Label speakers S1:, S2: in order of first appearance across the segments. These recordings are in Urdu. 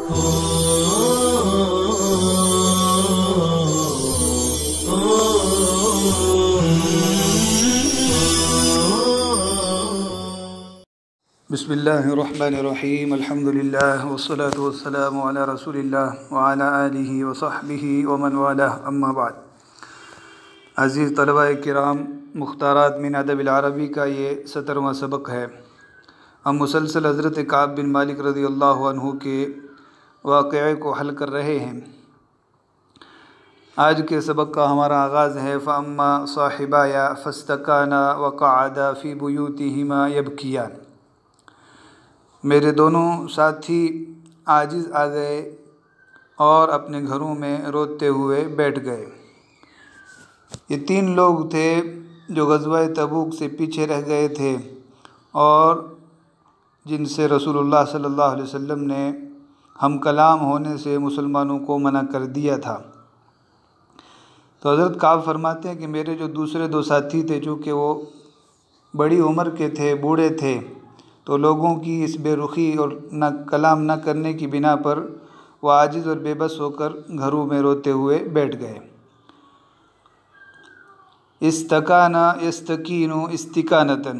S1: بسم اللہ الرحمن الرحیم الحمد للہ والصلاة والسلام علی رسول اللہ وعلی آلہ وصحبہ ومن والہ اما بعد۔ عزیز طلبہ کرام، مختارات من ادب العربی کا یہ 17واں سبق ہے۔ ہم مسلسل حضرت کعب بن مالک رضی اللہ عنہ کے واقعے کو حل کر رہے ہیں۔ آج کے سبق کا ہمارا آغاز ہے فَأَمَّا صَاحِبَايَ فَاسْتَكَانَا وَقَعَدَا فِي بُيُوتِهِمَا يَبْكِيَانِ۔ میرے دونوں ساتھی عاجز آ گئے اور اپنے گھروں میں روتے ہوئے بیٹھ گئے۔ یہ 3 لوگ تھے جو غزوہ تبوک سے پیچھے رہ گئے تھے اور جن سے رسول اللہ صلی اللہ علیہ وسلم نے ہم کلام ہونے سے مسلمانوں کو منع کر دیا تھا۔ تو حضرت کعب فرماتے ہیں کہ میرے جو دوسرے 2 ساتھی تھے، چونکہ وہ بڑی عمر کے تھے، بوڑھے تھے، تو لوگوں کی اس بے رخی اور کلام نہ کرنے کی بنا پر وہ عاجز اور بے بس ہو کر گھروں میں روتے ہوئے بیٹھ گئے۔ استکانا یستکین استکانتاً،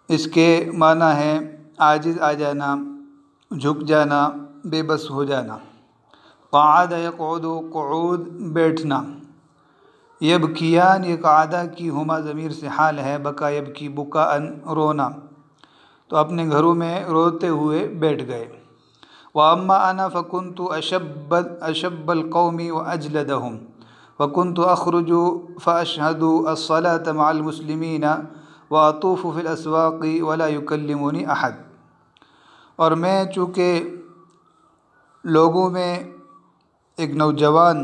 S1: اس کے معنی ہے عاجز آ جانا، جھک جانا، بے بس ہو جانا۔ قعد یقعد، قعود بیٹھنا۔ یبکیان، یہ قعدہ کی ہما ضمیر سے حال ہے، بکا یبکی بکاءن، رونا۔ تو اپنے گھروں میں روتے ہوئے بیٹھ گئے۔ وَأَمَّا أَنَا فَكُنْتُ أَشَبَّ الْقَوْمِ وَأَجْلَدَهُمْ وَكُنْتُ أَخْرُجُ فَأَشْهَدُ الصَّلَاةَ مَعَ الْمُسْلِمِينَ وَأَطُوفُ فِي الْأَسْوَاقِ وَلَا يُكَلِّمُنِي أَحَدٌ۔ اور میں چونکہ لوگوں میں ایک نوجوان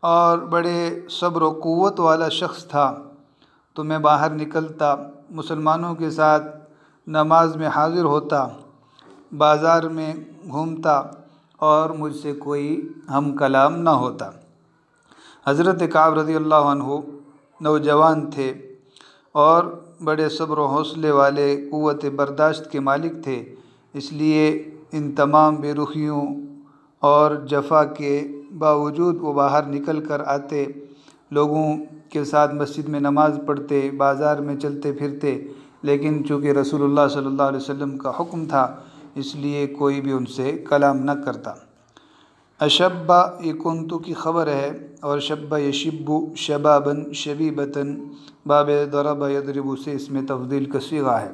S1: اور بڑے صبر و قوت والا شخص تھا، تو میں باہر نکلتا، مسلمانوں کے ساتھ نماز میں حاضر ہوتا، بازار میں گھومتا اور مجھ سے کوئی ہم کلام نہ ہوتا۔ حضرت کعب رضی اللہ عنہ نوجوان تھے اور بڑے صبر و حوصلے والے، قوت برداشت کے مالک تھے، اس لیے ان تمام بے رخیوں اور جفا کے باوجود وہ باہر نکل کر آتے، لوگوں کے ساتھ مسجد میں نماز پڑھتے، بازار میں چلتے پھرتے، لیکن چونکہ رسول اللہ صلی اللہ علیہ وسلم کا حکم تھا اس لیے کوئی بھی ان سے کلام نہ کرتا۔ اشبہ یہ کنتو کی خبر ہے، اور شبہ یشب شباباً شبیبتاً، باب ضرب یضرب سے اس میں تفضیل کا صیغہ ہے۔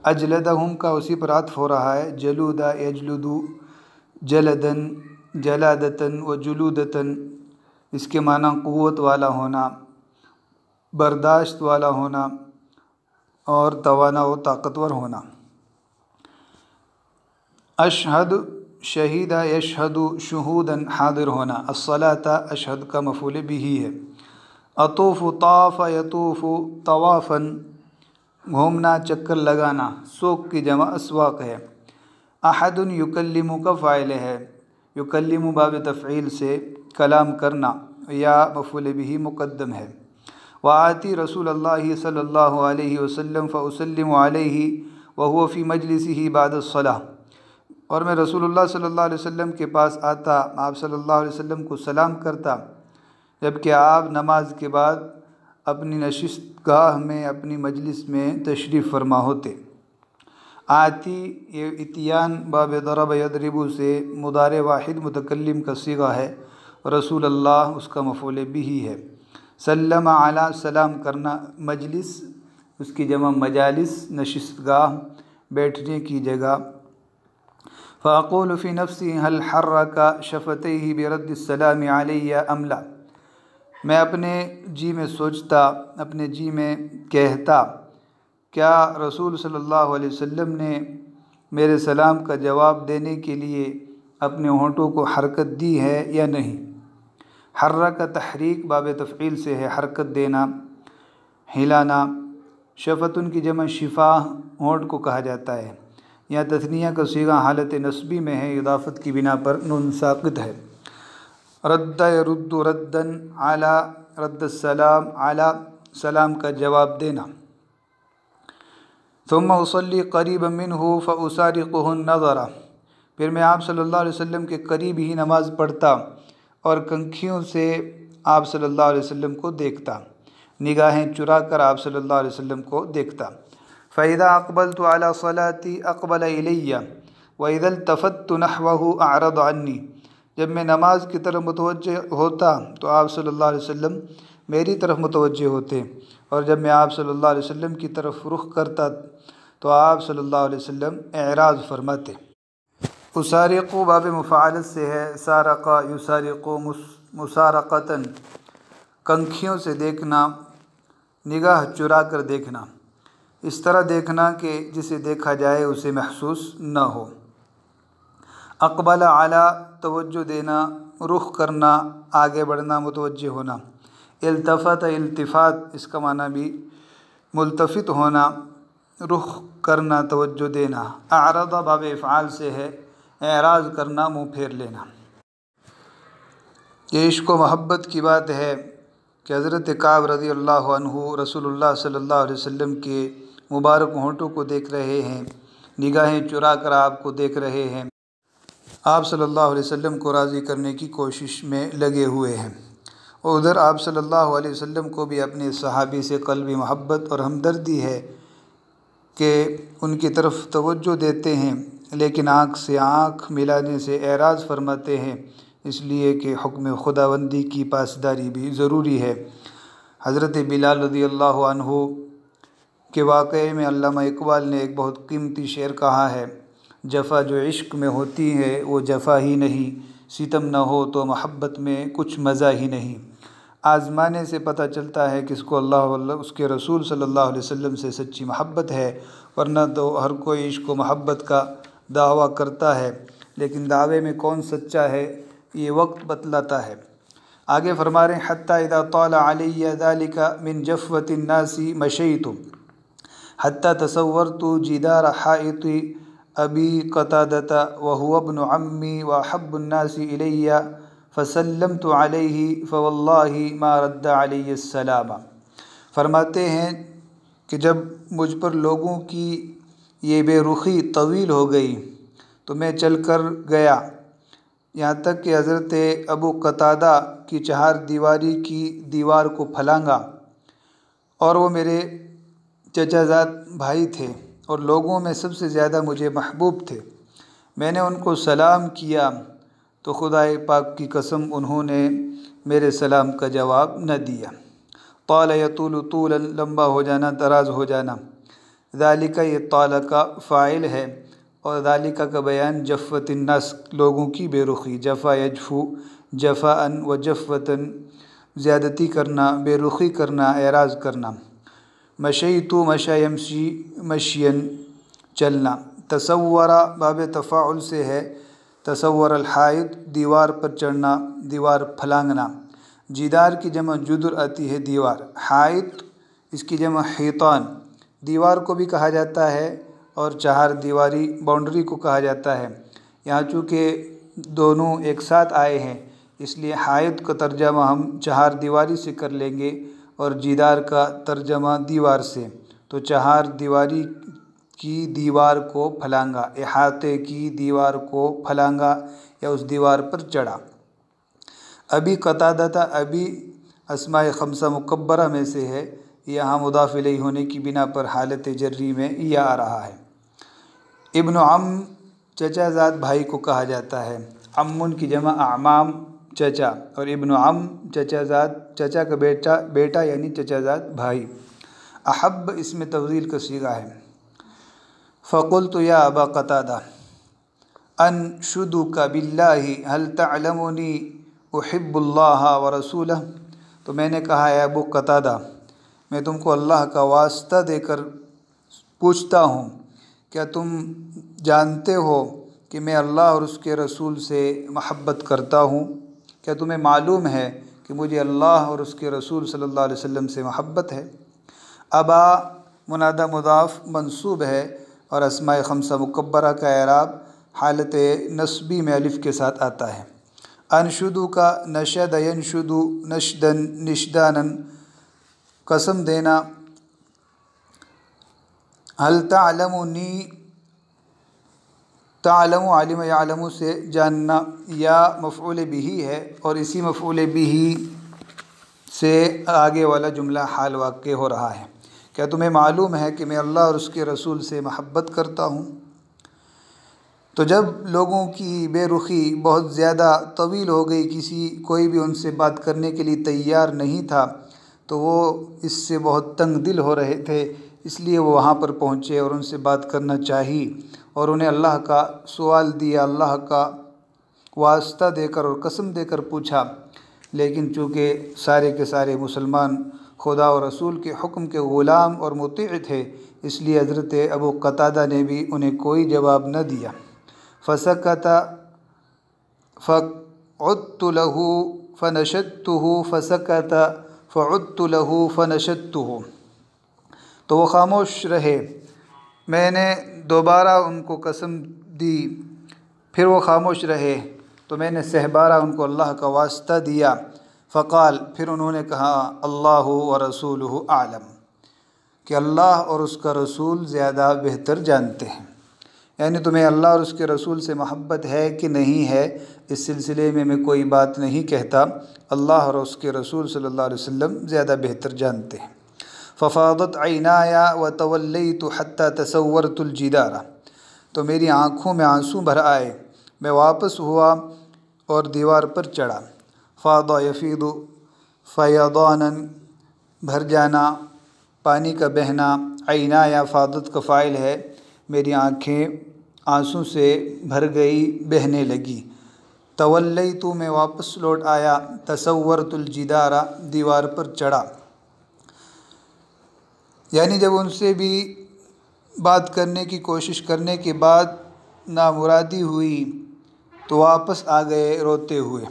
S1: اجلدہم کا اسی پر عطف ہو رہا ہے، جلودہ یجلدو، جلدن جلادتاً و جلودتاً، اس کے معنی قوت والا ہونا، برداشت والا ہونا اور توانا و طاقتور ہونا۔ اشہد شہیدہ یشہد شہوداً، حاضر ہونا۔ الصلاۃ اشہد کا مفعول بھی ہے۔ اطوف طاف یطوف طوافاً، گھومنا، چکر لگانا۔ سوق کی جمع اسواق ہے۔ احد یکلم کا فاعل ہے، یکلم باب تفعیل سے کلام کرنا، یا مفعول بھی مقدم ہے۔ وآتی رسول اللہ صلی اللہ علیہ وسلم فأسلم علیہ وہو فی مجلسہ بعد الصلاۃ، اور میں رسول اللہ صلی اللہ علیہ وسلم کے پاس آتا، آپ صلی اللہ علیہ وسلم کو سلام کرتا، جبکہ آپ نماز کے بعد اپنی نشست گاہ میں، اپنی مجلس میں تشریف فرما ہوتے۔ آتی یہ اتیان باب ضرب یضرب سے مضارع واحد متکلم کا صیغہ ہے، رسول اللہ اس کا مفعول بھی ہے۔ سلم علی، سلام کرنا، مجلس اس کی جمع مجالس، نشست گاہ، بیٹھنے کی جگہ۔ فاقول فی نفسی هل حرک شفتیہ برد السلام علی ام لا، میں اپنے جی میں سوچتا، اپنے جی میں کہتا، کیا رسول صلی اللہ علیہ وسلم نے میرے سلام کا جواب دینے کے لیے اپنے ہونٹوں کو حرکت دی ہے یا نہیں۔ حرک تحریک باب تفعیل سے ہے، حرکت دینا، ہلانا۔ شفتن کی جمع شفاہ، ہونٹ کو کہا جاتا ہے۔ یہاں تثنیہ کا صیغہ حالت نصبی میں ہے، اضافت کی بنا پر نون ساکت ہے۔ رد یرد ردن، علی رد السلام، علی سلام کا جواب دینا۔ ثم اصلی قریبا منہ فاسارقہ النظر، پھر میں آپ صلی اللہ علیہ وسلم کے قریب ہی نماز پڑھتا اور کنکھیوں سے آپ صلی اللہ علیہ وسلم کو دیکھتا، نگاہیں چرا کر آپ صلی اللہ علیہ وسلم کو دیکھتا۔ فَإِذَا أَقْبَلْتُ عَلَى صَلَاتِي أَقْبَلَ إِلَيَّ وَإِذَا الْتَفَتْتُ نَحْوَهُ أَعْرَضَ عَنِّي، جب میں نماز کی طرف متوجہ ہوتا تو آپ صلی اللہ علیہ وسلم میری طرف متوجہ ہوتے، اور جب میں آپ صلی اللہ علیہ وسلم کی طرف رخ کرتا تو آپ صلی اللہ علیہ وسلم اعراض فرماتے۔ اسارقو باب مفاعلت سے ہے، سارقہ یسارقو مسارقتاً، کنکھیوں سے دیکھنا، نگاہ چرا کر دیکھنا، اس طرح دیکھنا کہ جسے دیکھا جائے اسے محسوس نہ ہو۔ اقبل علی، توجہ دینا، رخ کرنا، آگے بڑھنا، متوجہ ہونا۔ التفت، التفات، اس کا معنی بھی ملتفت ہونا، رخ کرنا، توجہ دینا۔ اعرض باب افعال سے ہے، اعراض کرنا، منہ پھیر لینا۔ یہ عشق و محبت کی بات ہے کہ حضرت کعب رضی اللہ عنہ رسول اللہ صلی اللہ علیہ وسلم کے مبارک ہونٹوں کو دیکھ رہے ہیں، نگاہیں چرا کر آپ کو دیکھ رہے ہیں، آپ صلی اللہ علیہ وسلم کو راضی کرنے کی کوشش میں لگے ہوئے ہیں، اور ادھر آپ صلی اللہ علیہ وسلم کو بھی اپنے صحابی سے قلبی محبت اور ہمدردی ہے کہ ان کی طرف توجہ دیتے ہیں، لیکن آنکھ سے آنکھ ملانے سے اعراض فرماتے ہیں، اس لیے کہ حکم خداوندی کی پاسداری بھی ضروری ہے۔ حضرت بلال رضی اللہ عنہ کے واقعے میں علامہ اقبال نے ایک بہت قیمتی شعر کہا ہے، جفا جو عشق میں ہوتی ہے وہ جفا ہی نہیں، ستم نہ ہو تو محبت میں کچھ مزہ ہی نہیں۔ آزمانے سے پتہ چلتا ہے کہ اس کو اللہ واللہ اس کے رسول صلی اللہ علیہ وسلم سے سچی محبت ہے، ورنہ تو ہر کوئی عشق و محبت کا دعویٰ کرتا ہے، لیکن دعوے میں کون سچا ہے یہ وقت بتلاتا ہے۔ آگے فرما رہے ہیں حتیٰ اذا طال علی ذلك من جفوة الناس مشیت حتیٰ تصورت جدار حائط ابی قتادة وهو ابن عمی واحب الناس الی فسلمت علیہ فواللہ ما رد علی السلام۔ فرماتے ہیں کہ جب مجھ پر لوگوں کی یہ بے رخی طویل ہو گئی تو میں چل کر گیا، یہاں تک کہ حضرت ابو قتادہ کی چہار دیواری کی دیوار کو پھلانگا، اور وہ میرے چچا زاد بھائی تھے اور لوگوں میں سب سے زیادہ مجھے محبوب تھے۔ میں نے ان کو سلام کیا تو خدائے پاک کی قسم انہوں نے میرے سلام کا جواب نہ دیا۔ طال یطول طولا، لمبا ہو جانا، دراز ہو جانا۔ ذالک، یہ طال کا فاعل ہے، اور ذالک کا بیان جفوۃ الناس، لوگوں کی بے رخی، جفا یجفو جفاءً و جفوۃً، زیادتی کرنا، بے رخی کرنا، اعراض کرنا۔ مشیت، مشی یمشی مشین، چلنا۔ تصور باب تفاعل سے ہے، تصور الحائط، دیوار پر چڑھنا، دیوار پھلانگنا۔ جدار کی جمع جدر آتی ہے دیوار، حائط اس کی جمع حیطان، دیوار کو بھی کہا جاتا ہے اور چہار دیواری باؤنڈری کو کہا جاتا ہے۔ یہاں چونکہ دونوں ایک ساتھ آئے ہیں اس لیے حائط کا ترجمہ ہم چہار دیواری سے کر لیں گے اور جدار کا ترجمہ دیوار سے، تو چہار دیواری کی دیوار کو پھلانگا، احاطے کی دیوار کو پھلانگا یا اس دیوار پر چڑھا۔ ابی قتادہ، ابی اسماء خمسہ مکبرہ میں سے ہے، یہاں مضاف الیہ ہونے کی بنا پر حالت جری میں یہ آ رہا ہے۔ ابن عم، چچا زاد بھائی کو کہا جاتا ہے، عمن کی جمع اعمام، چچا، اور ابن عم چچا زاد، چچا کا بیٹا یعنی چچا زاد بھائی۔ احب اس میں تفضیل کا صیغہ ہے۔ فقلت یا ابا قتادہ انشدک باللہ هل تعلمنی احب اللہ ورسولہ، تو میں نے کہا اے ابو قتادہ، میں تم کو اللہ کا واسطہ دے کر پوچھتا ہوں، کیا تم جانتے ہو کہ میں اللہ اور اس کے رسول سے محبت کرتا ہوں؟ کیا تمہیں معلوم ہے کہ مجھے اللہ اور اس کے رسول صلی اللہ علیہ وسلم سے محبت ہے؟ ابا منادہ مضاف منصوب ہے اور اسماء خمسہ مکبرہ کا اعراب حالت نصبی میں الف کے ساتھ آتا ہے۔ انشدو کا نشد ینشد نشدن نشدانن، قسم دینا، حل تعلمنی، تعلم علم یعلم سے جاننا، یا مفعول بہ ہے اور اسی مفعول بہ سے آگے والا جملہ حال واقع ہو رہا ہے۔ کیا تمہیں معلوم ہے کہ میں اللہ اور اس کے رسول سے محبت کرتا ہوں؟ تو جب لوگوں کی بے رخی بہت زیادہ طویل ہو گئی، کوئی بھی ان سے بات کرنے کے لیے تیار نہیں تھا، تو وہ اس سے بہت تنگ دل ہو رہے تھے، اس لیے وہ وہاں پر پہنچے اور ان سے بات کرنا چاہی اور انہیں اللہ کا سوال دیا، اللہ کا واسطہ دے کر اور قسم دے کر پوچھا۔ لیکن چونکہ سارے کے سارے مسلمان خدا اور رسول کے حکم کے غلام اور مطیع تھے، اس لیے حضرت ابو قتادہ نے بھی انہیں کوئی جواب نہ دیا۔ فسکت فعدت له فنشدته، فسکت فعدت له فنشدته، تو وہ خاموش رہے، میں نے دوبارہ ان کو قسم دی، پھر وہ خاموش رہے تو میں نے سہبارہ ان کو اللہ کا واسطہ دیا۔ فقال، پھر انہوں نے کہا، اللہ ورسولہ اعلم، کہ اللہ اور اس کا رسول زیادہ بہتر جانتے ہیں۔ یعنی تمہیں اللہ اور اس کے رسول سے محبت ہے کہ نہیں ہے، اس سلسلے میں کوئی بات نہیں کہتا، اللہ اور اس کے رسول صلی اللہ علیہ وسلم زیادہ بہتر جانتے ہیں۔ ففاضت عینایا وتولیت حتی تصورت الجدار، تو میری آنکھوں میں آنسو بھر آئے، میں واپس ہوا اور دیوار پر چڑھا۔ فاض یفیض فیضانا، بھر جانا، پانی کا بہنا، عینایا فاضت کا فاعل ہے، میری آنکھیں آنسوں سے بھر گئی، بہنے لگی۔ تولیت، میں واپس لوٹ آیا، تصورت الجدار، دیوار پر چڑھا۔ یعنی جب ان سے بھی بات کرنے کی کوشش کرنے کے بعد نامرادی ہوئی تو واپس آ گئے روتے ہوئے۔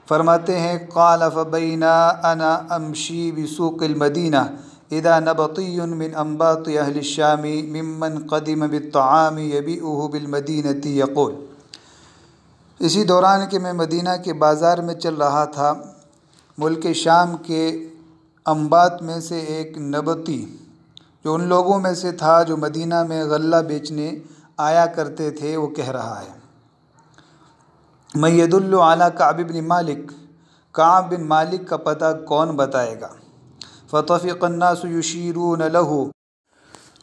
S1: فرماتے ہیں، قال فبینا انا امشی بسوق المدینہ اذا نبطی من انباط اہل الشام ممن قدم بالطعام یبیعہ بالمدینہ یقول، اسی دوران کہ میں مدینہ کے بازار میں چل رہا تھا، ملک شام کے انباط میں سے ایک نبطی، جو ان لوگوں میں سے تھا جو مدینہ میں غلہ بیچنے آیا کرتے تھے، وہ کہہ رہا ہے، من یدل علی کعب بن مالک، کعب بن مالک کا پتہ کون بتائے گا؟ فطفق الناس یشیرون له،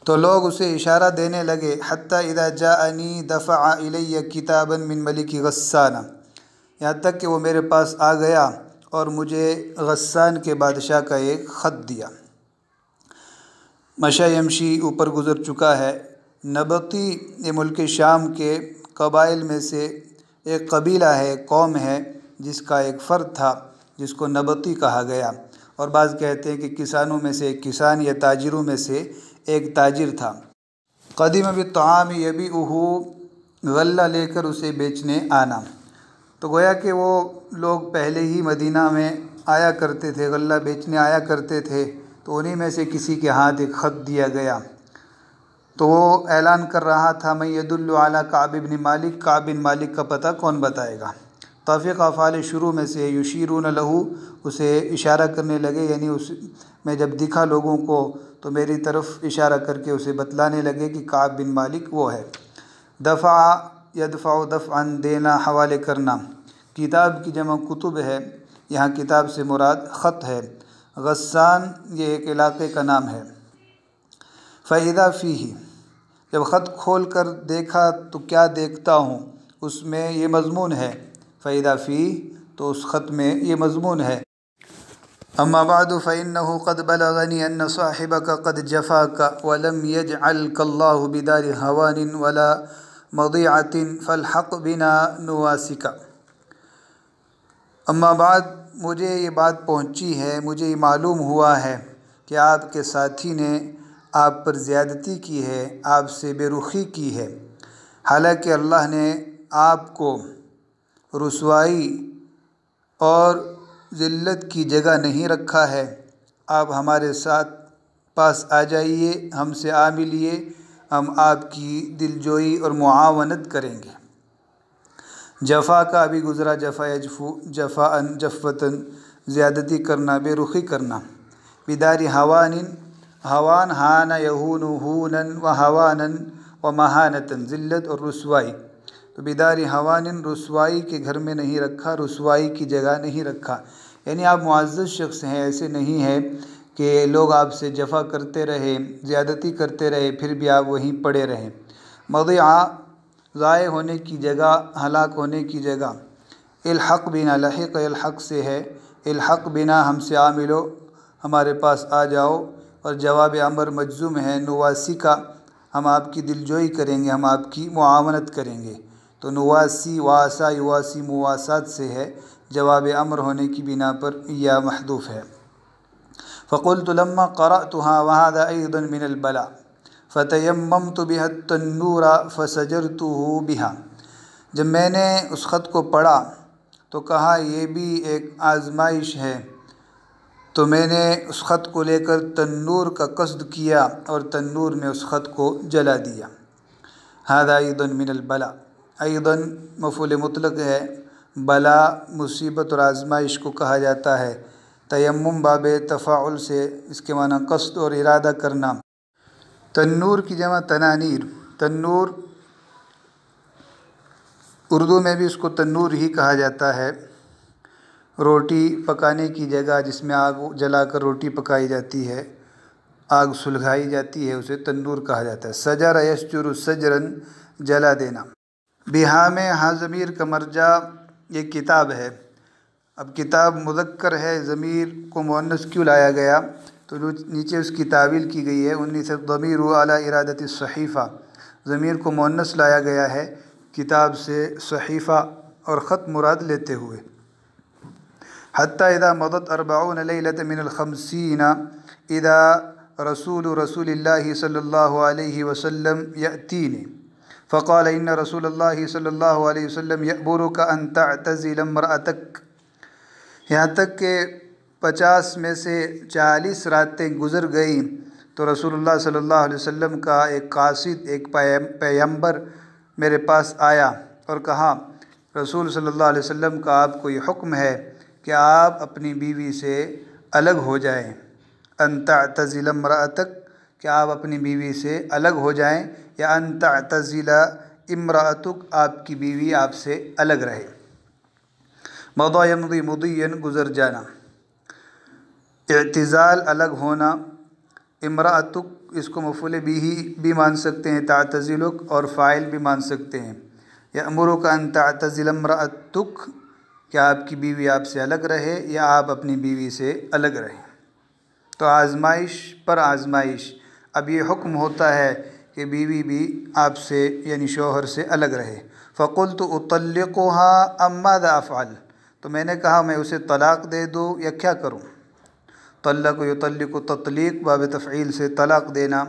S1: تو لوگ اسے اشارہ دینے لگے، حتی اذا جاءنی دفع الی کتابا من ملک غسان، یہاں تک کہ وہ میرے پاس آ گیا اور مجھے غسان کے بادشاہ کا ایک خط دیا۔ مشی یمشی اوپر گزر چکا ہے۔ نبطی یہ ملک شام کے قبائل میں سے ایک قبیلہ ہے، قوم ہے، جس کا ایک فرد تھا جس کو نبطی کہا گیا، اور بعض کہتے ہیں کہ کسانوں میں سے ایک کسان یا تاجروں میں سے ایک تاجر تھا۔ قدیم بالطعام یبیعہ، غلہ لے کر اسے بیچنے آنا، تو گویا کہ وہ لوگ پہلے ہی مدینہ میں آیا کرتے تھے، غلہ بیچنے آیا کرتے تھے، تو انہی میں سے کسی کے ہاتھ ایک خط دیا گیا، تو وہ اعلان کر رہا تھا، من یدل علی کعب بن مالک، کعب بن مالک کا پتہ کون بتائے گا؟ طفق افعال شروع میں سے، یشیرون لہو، اسے اشارہ کرنے لگے، یعنی میں جب دکھا لوگوں کو تو میری طرف اشارہ کر کے اسے بتلانے لگے کہ کعب بن مالک وہ ہے۔ دفع یدفع دفعا، دینا، حوالے کرنا، کتاب کی جمع کتب ہے، یہاں کتاب سے مراد خط ہے۔ غسان یہ ایک علاقے کا نام ہے۔ فَإِذَا فِيهِ، جب خط کھول کر دیکھا تو کیا دیکھتا ہوں، اس میں یہ مضمون ہے، فَإِذَا فِيهِ، تو اس خط میں یہ مضمون ہے، اما بعد فإنه قد بلغني أن صاحبك قد جفاك ولم يجعلك الله بدار هوان ولا مضيعة فالحق بنا نواسك۔ اما بعد، مجھے یہ بات پہنچی ہے، مجھے یہ معلوم ہوا ہے کہ آپ کے ساتھی نے آپ پر زیادتی کی ہے، آپ سے بے رخی کی ہے، حالانکہ اللہ نے آپ کو رسوائی اور ذلت کی جگہ نہیں رکھا ہے، آپ ہمارے ساتھ پاس آ جائیے، ہم سے آ ملیے، ہم آپ کی دلجوئی اور معاونت کریں گے۔ جفا کا ابھی گزرا، جفا یجفو، جفاءً جفوتاً، زیادتی کرنا، بے رخی کرنا۔ بدار ہوان، ہوان ہان یہون ہونن و ہوانن و مہانتن، ذلت اور رسوائی۔ تو بداری ہوانن، رسوائی کے گھر میں نہیں رکھا، رسوائی کی جگہ نہیں رکھا، یعنی آپ معزز شخص ہیں، ایسے نہیں ہے کہ لوگ آپ سے جفا کرتے رہے، زیادتی کرتے رہے پھر بھی آپ وہیں پڑے رہیں۔ مضیعہ، ضائع ہونے کی جگہ، ہلاک ہونے کی جگہ۔ الحق بنا، لحق الحق سے ہے، الحق بنا، ہم سے آ ملو، ہمارے پاس آ جاؤ، اور جواب امر مجزوم ہے نواسی کا، ہم آپ کی دلجوئی کریں گے، ہم آپ کی معاونت کریں گے۔ تو نواسی، واسا یواسی، مواسات سے ہے، جواب امر ہونے کی بنا پر یا محذوف ہے۔ فقلت لما قرأتها وهذا أيضا من البلاء فتيممت بها التنور فسجرته بها، جب میں نے اس خط کو پڑھا تو کہا یہ بھی ایک آزمائش ہے، تو میں نے اس خط کو لے کر تنور کا قصد کیا اور تنور میں اس خط کو جلا دیا۔ هذا أيضا من البلاء، أيضا مفعول مطلق ہے، بلا مصیبت اور آزمائش کو کہا جاتا ہے۔ تیمم باب تفاعل سے، اس کے معنی قصد اور ارادہ کرنا۔ تنور کی جمع تنانیر، تنور اردو میں بھی اس کو تنور ہی کہا جاتا ہے، روٹی پکانے کی جگہ جس میں آگ جلا کر روٹی پکائی جاتی ہے، آگ سلگائی جاتی ہے، اسے تنور کہا جاتا ہے۔ سجر یسجر سجرن، جلا دینا۔ بہا میں ہاں ضمیر کا مرجع یہ کتاب ہے۔ اب کتاب مذکر ہے، ضمیر کو مؤنث کیوں لایا گیا؟ تو نیچے اس کی تعویل کی گئی ہے، انیس الضمیر علی ارادۃ الصحیفہ، ضمیر کو مؤنث لایا گیا ہے کتاب سے صحیفہ اور خط مراد لیتے ہوئے۔ حتی اذا مضت 40 لیلۃ من الخمسین اذا رسول اللہ صلی اللہ علیہ وسلم یأتینی فقال ان رسول اللہ صلی اللہ علیہ وسلم یأمرک ان تعتزل امرأتک، یہاں تک کہ 50 میں سے 40 راتیں گزر گئیں تو رسول اللہ صلی اللہ علیہ وسلم کا ایک قاصد، ایک پیغمبر میرے پاس آیا اور کہا، رسول صلی اللہ علیہ وسلم کا آپ کو یہ حکم ہے کہ آپ اپنی بیوی سے الگ ہو جائیں، ان تعتزل امرأتک، کہ آپ اپنی بیوی سے الگ ہو جائیں، یا ان تعتزل امرأتک، آپ کی بیوی آپ سے الگ رہے۔ مضی یمضی مضین، گزر جانا۔ اعتزال، الگ ہونا۔ امرأتک، اس کو مفعول بھی مان سکتے ہیں، تعتزلک، اور فاعل بھی مان سکتے ہیں۔ یأمرک ان تعتزل امرأتک، کہ آپ کی بیوی آپ سے الگ رہے یا آپ اپنی بیوی سے الگ رہیں۔ تو آزمائش پر آزمائش، اب یہ حکم ہوتا ہے کہ بیوی بھی آپ سے یعنی شوہر سے الگ رہے۔ فقلت اطلقها ام ماذا افعل، تو میں نے کہا میں اسے طلاق دے دوں یا کیا کروں؟ طلق یطلق تطلیق، باب تفعیل سے طلاق دینا۔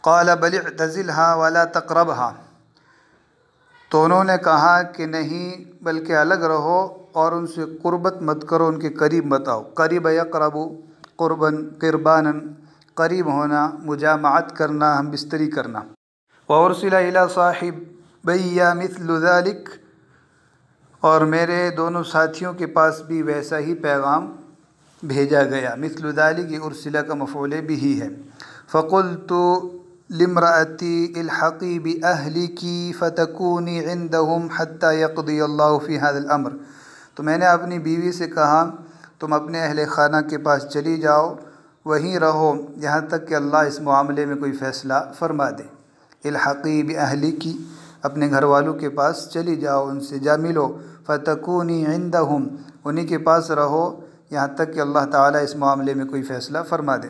S1: قال بل اعتزلها ولا تقربها، تو انہوں نے کہا کہ نہیں بلکہ الگ رہو اور ان سے قربت مت کرو، ان کے قریب مت آؤ۔ قریب یقرب قرباً قرباناً، قریب ہونا، مجامعت کرنا، ہم بستری کرنا۔ وارسل الی صاحبی مثل ذلک، اور میرے دونوں ساتھیوں کے پاس بھی ویسا ہی پیغام بھیجا گیا۔ مثل ذلک یہ ارسلہ کا مفعول بھی ہے۔ فقلت لامرأتی الحقی باہلک فتکونی عندہم حتی یقضی اللہ فی ھذا الامر، تو میں نے اپنی بیوی سے کہا تم اپنے اہل خانہ کے پاس چلی جاؤ، وہیں رہو یہاں تک کہ اللہ اس معاملے میں کوئی فیصلہ فرما دے۔ الحقی باہلک، اپنے گھر والوں کے پاس چلی جاؤ، ان سے جا ملو۔ فتکونی عندہم، انہی کے پاس رہو یہاں تک کہ اللہ تعالیٰ اس معاملے میں کوئی فیصلہ فرما دے۔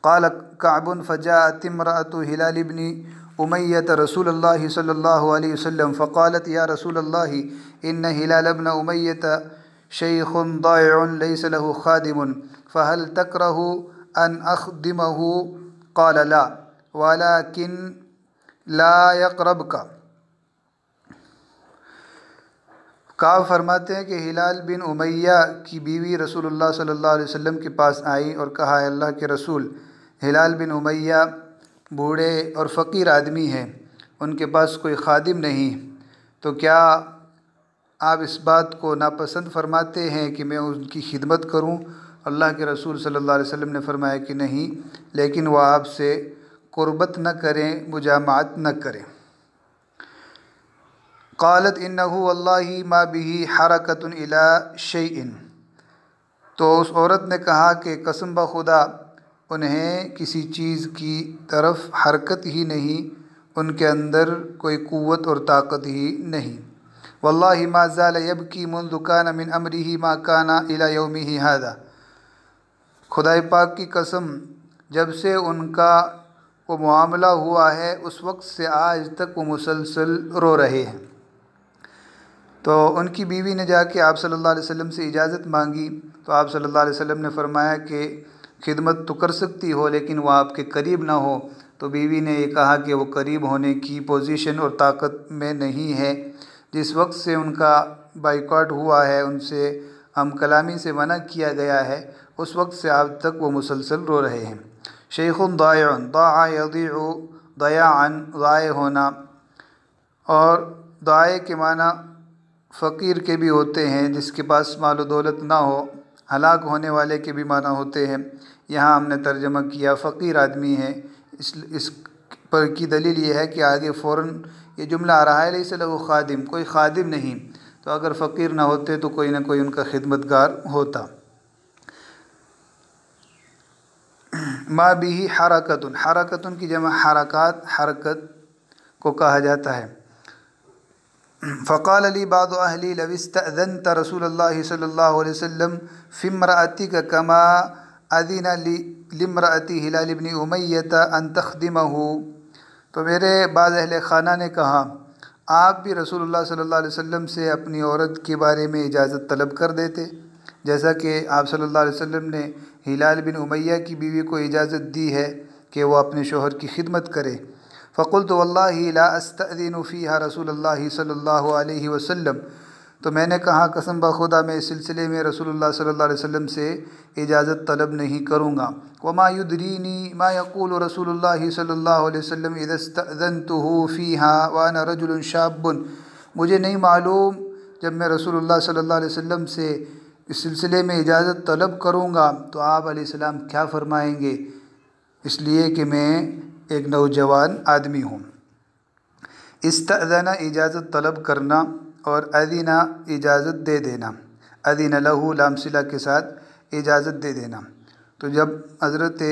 S1: قال کعب فجاءت امرأة ہلال بن امیۃ رسول اللہ صلی اللہ علیہ وسلم فقالت یا رسول اللہ ان ہلال بن امیۃ شیخ ضائع لیس له خادم فهل تکرہ ان اخدمہ؟ قال لا ولكن لا يقربک۔ کعب فرماتے ہیں کہ ہلال بن امیہ کی بیوی رسول اللہ صلی اللہ علیہ وسلم کے پاس آئی اور کہا، اے اللہ کے رسول، ہلال بن امیہ بوڑھے اور فقیر آدمی ہیں، ان کے پاس کوئی خادم نہیں، تو کیا آپ اس بات کو ناپسند فرماتے ہیں کہ میں ان کی خدمت کروں اللہ کے رسول صلی اللہ علیہ وسلم نے فرمایا کہ نہیں، لیکن وہ آپ سے قربت نہ کریں، مجامعت نہ کریں۔ قالت انہ واللہ ما به حرکۃ الی شیء، تو اس عورت نے کہا کہ قسم بخدا انہیں کسی چیز کی طرف حرکت ہی نہیں، ان کے اندر کوئی قوت اور طاقت ہی نہیں۔ واللہ ما زال یبکی منذ کان من امرہ ما کان الی یومہ ھذا، خدائے پاک کی قسم جب سے ان کا وہ معاملہ ہوا ہے اس وقت سے آج تک وہ مسلسل رو رہے ہیں۔ تو ان کی بیوی نے جا کے آپ صلی اللہ علیہ وسلم سے اجازت مانگی، تو آپ صلی اللہ علیہ وسلم نے فرمایا کہ خدمت تو کر سکتی ہو لیکن وہ آپ کے قریب نہ ہو۔ تو بیوی نے یہ کہا کہ وہ قریب ہونے کی پوزیشن اور طاقت میں نہیں ہے۔ جس وقت سے ان کا بائیکاٹ ہوا ہے، ان سے ہم کلامی سے منع کیا گیا ہے، اس وقت سے آج تک وہ مسلسل رو رہے ہیں۔ شیخ ضائع، ضاع یضیع ضیاعا، ضائع ہونا، اور ضائع کے معنی فقیر کے بھی ہوتے ہیں، جس کے پاس مال و دولت نہ ہو، ہلاک ہونے والے کے بھی معنی ہوتے ہیں۔ یہاں ہم نے ترجمہ کیا فقیر آدمی ہے، اس پر کی دلیل یہ ہے کہ آگے فوراً یہ جملہ آ رہا ہے لیس لہ خادم، کوئی خادم نہیں، تو اگر فقیر نہ ہوتے تو کوئی نہ کوئی ان کا خدمتگار ہوتا۔ ما به حرکۃ، حرکۃ کی جمع حرکات، حرکت کو کہا جاتا ہے۔ فقال لی بعض اہلی لو استأذنت رسول اللہ صلی اللہ علیہ وسلم فی امرأتک کما اذن لامرأۃ ہلال بن امیہ ان تخدمہ، تو میرے بعض اہل خانہ نے کہا آپ بھی رسول اللہ صلی اللہ علیہ وسلم سے اپنی عورت کے بارے میں اجازت طلب کر دیتے، جیسا کہ آپ صلی اللہ علیہ وسلم نے ہلال بن امیہ کی بیوی کو اجازت دی ہے کہ وہ اپنے شوہر کی خدمت کرے۔ فقلت واللہ لا استأذن فیہا رسول اللہ صلی اللہ علیہ وسلم، تو میں نے کہا قسم بخدا میں اس سلسلے میں رسول اللہ صلی اللہ علیہ وسلم سے اجازت طلب نہیں کروں گا۔ وما یدرینی ما یقول رسول اللہ صلی اللہ علیہ وسلم اذا استأذنتہ فیہا وانا رجل شاب، مجھے نہیں معلوم جب میں رسول اللہ صلی اللہ علیہ وسلم سے اس سلسلے میں اجازت طلب کروں گا تو آپ علیہ السلام کیا فرمائیں گے، اس لیے کہ میں ایک نوجوان آدمی ہوں۔ استأذن اجازت طلب کرنا، اور اذن اجازت دے دینا، اذن لہ لام صلہ کے ساتھ اجازت دے دینا۔ تو جب حضرت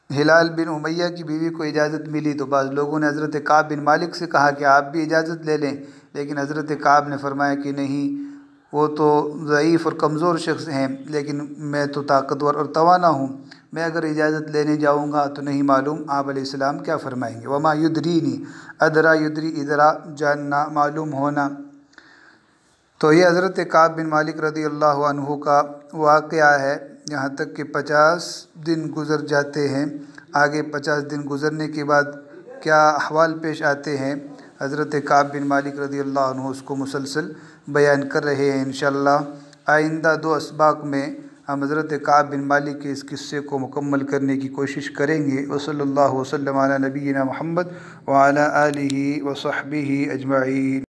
S1: ہلال بن امیہ کی بیوی کو اجازت ملی تو بعض لوگوں نے حضرت کعب بن مالک سے کہا کہ آپ بھی اجازت لے لیں، لیکن حضرت کعب نے فرمایا کہ نہیں، وہ تو ضعیف اور کمزور شخص ہیں لیکن میں تو طاقتور اور توانا ہوں، میں اگر اجازت لینے جاؤں گا تو نہیں معلوم آپ علیہ السلام کیا فرمائیں گے۔ وما یدرینی، ادرا یدری، ادرا جاننا، معلوم ہونا۔ تو یہ حضرت کعب بن مالک رضی اللہ عنہ کا واقعہ ہے، یہاں تک کہ 50 دن گزر جاتے ہیں۔ آگے 50 دن گزرنے کے بعد کیا احوال پیش آتے ہیں، حضرت کعب بن مالک رضی اللہ عنہ اس کو مسلسل بیان کر رہے ہیں۔ انشاءاللہ آئندہ 2 اسباق میں ہم حضرت کعب بن مالک کے اس قصے کو مکمل کرنے کی کوشش کریں گے۔ وصلی اللہ وسلم علی نبینا محمد وعلی آلہ وصحبہ اجمعین۔